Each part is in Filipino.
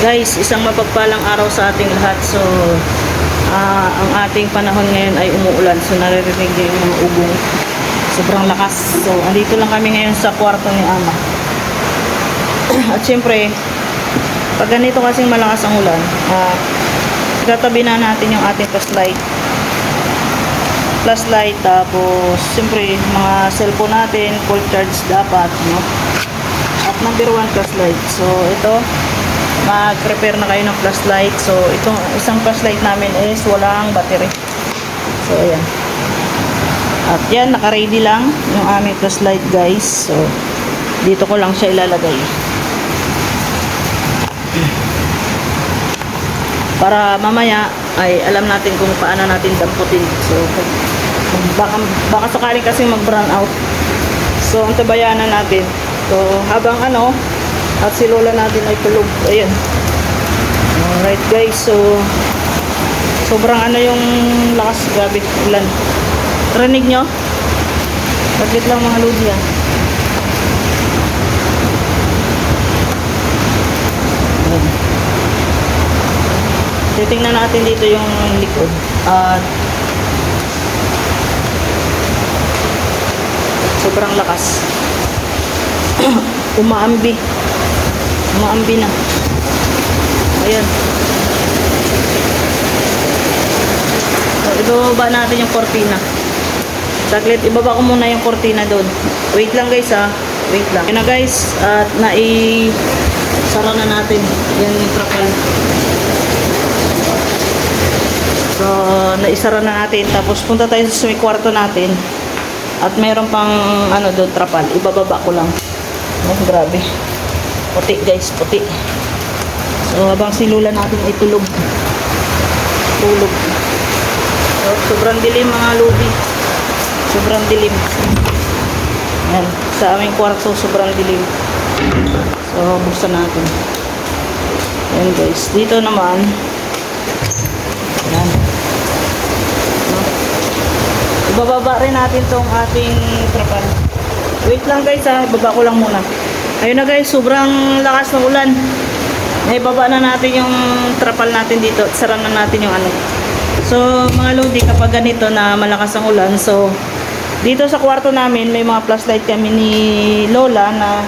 Guys, isang mapagpalang araw sa ating lahat. So, ang ating panahon ngayon ay umuulan. So, naririnig niyo yung mga ubong. Sobrang lakas. So, andito lang kami ngayon sa kwarto ni Ama. At syempre, pag ganito kasing malakas ang ulan, tatabi na natin yung ating flashlight. Flashlight, tapos, syempre, mga cellphone natin, full charge dapat, no? At number 1, flashlight. So, ito, mag-prepare na kayo ng flashlight. So, itong isang flashlight namin is walang battery. So, ayan. At yan, naka-ready lang yung aming flashlight, guys. So, dito ko lang siya ilalagay. Para mamaya ay alam natin kung paano natin damputin. So, baka sakaling kasi mag-brown out. So, ang tabayanan natin. So, habang at si lola natin ay tulog. Ayan. Alright guys. So, sobrang yung lakas. Grabe. Ulan. Rinig nyo? Baglit lang mga lodi yan. Ayan. Titingnan natin dito yung likod. At sobrang lakas. Umaambi na. Ayan. So, ibababa natin yung kortina. Saglit, ibaba ko muna yung kortina doon. Wait lang guys wait lang. Yun na guys, at sara na natin. Yan yung trapal. So, naisara na natin. Tapos punta tayo sa may kwarto natin. At meron pang doon trapal. Ibababa ko lang. Oh, grabe. Puti guys, puti. So, habang si Lola natin ay tulog. So, sobrang dilim mga lubi. Sobrang dilim. Ayan, sa aming kwarto, sobrang dilim. So, buksan natin. Ayan guys, dito naman. Ayan. Ibababa rin natin tong ating trapal. Wait lang guys ibaba ko lang muna. Ayun na guys, sobrang lakas ng ulan. Naibaba na natin yung trapal natin dito. Sara na natin yung So, mga lodi, kapag ganito na malakas ang ulan, so, dito sa kwarto namin, may mga flashlight kami ni Lola na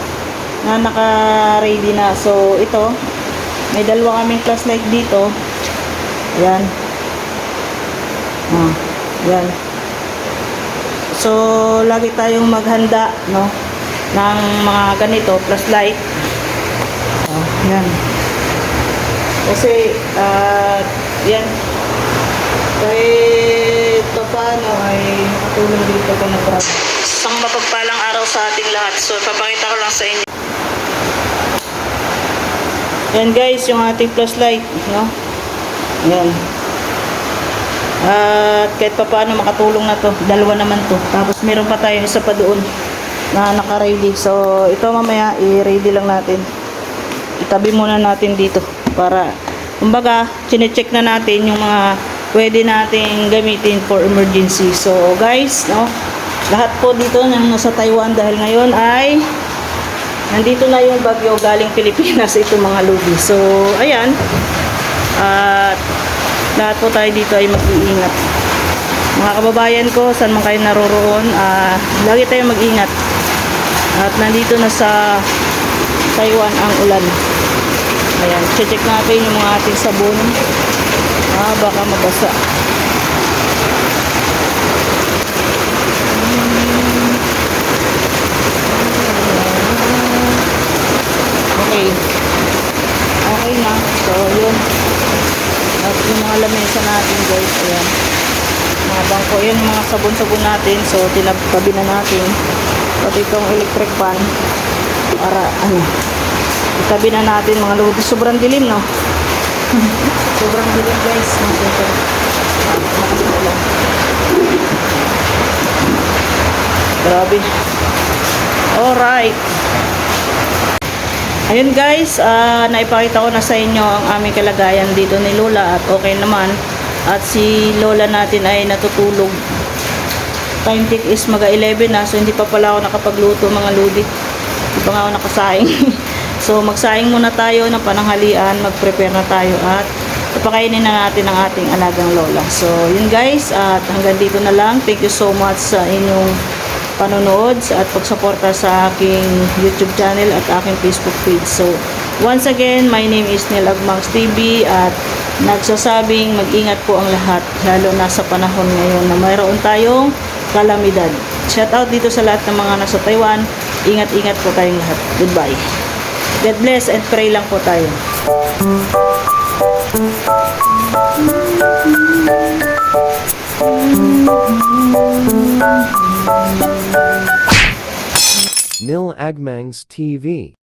naka-ready na. So, ito, may dalawa kaming flashlight dito. Ayan. Ayan. So, lagi tayong maghanda, no, ng mga ganito, flashlight. Yan. Kasi, yan. Kahit paano ay matulong dito ka na brad. Isang mapagpalang araw sa ating lahat. So, papakita ko lang sa inyo. Yan guys, yung ating flashlight, no? Yan. At kahit pa paano makatulong na to. Dalawa naman to. Tapos meron pa tayo isa pa doon na naka-ready. So ito mamaya i-ready lang natin. Itabi muna natin dito para kumbaga chine-check na natin yung mga pwede nating gamitin for emergency. So guys, no, lahat po dito nang nasa Taiwan dahil ngayon ay nandito na yung bagyo galing Pilipinas, ito mga lubi. So ayan. At lahat po tayo dito ay mag-iingat. Mga kababayan ko, saan man kayo naroroon, lagi tayo mag-ingat. At nandito na sa Taiwan ang ulan. Ayan, check natin yung mga ating sabon. Baka mabasa. Okay. Okay na. So, yun. At yung mga lamesa natin guys, ayan, mga bangko, yan yung mga sabon-sabon natin. So tinatabi na natin pati itong electric fan para itabi na natin mga lodi. Sobrang dilim, no? Sobrang dilim guys. Grabe. Alright. Ayun guys, naipakita ko na sa inyo ang aming kalagayan dito ni Lola at okay naman. At si Lola natin ay natutulog. Time tick is mag-11 na, so hindi pa pala ako nakapagluto mga lodi. Hindi pa nga ako nakasaing. So magsaing muna tayo ng pananghalian, mag-prepare na tayo at ipakainin na natin ang ating alagang lola. So yun guys, at hanggang dito na lang. Thank you so much sa inyong panonood at pagsuporta sa aking YouTube channel at aking Facebook page. So once again, my name is Nel Agmangs TV at nagsasabing mag-ingat po ang lahat, lalo na sa panahon ngayon na mayroon tayong kalamidad. Shout out dito sa lahat ng mga nasa Taiwan. Ingat-ingat po tayong lahat. Goodbye. God bless and pray lang po tayo. Nil Agmangs TV.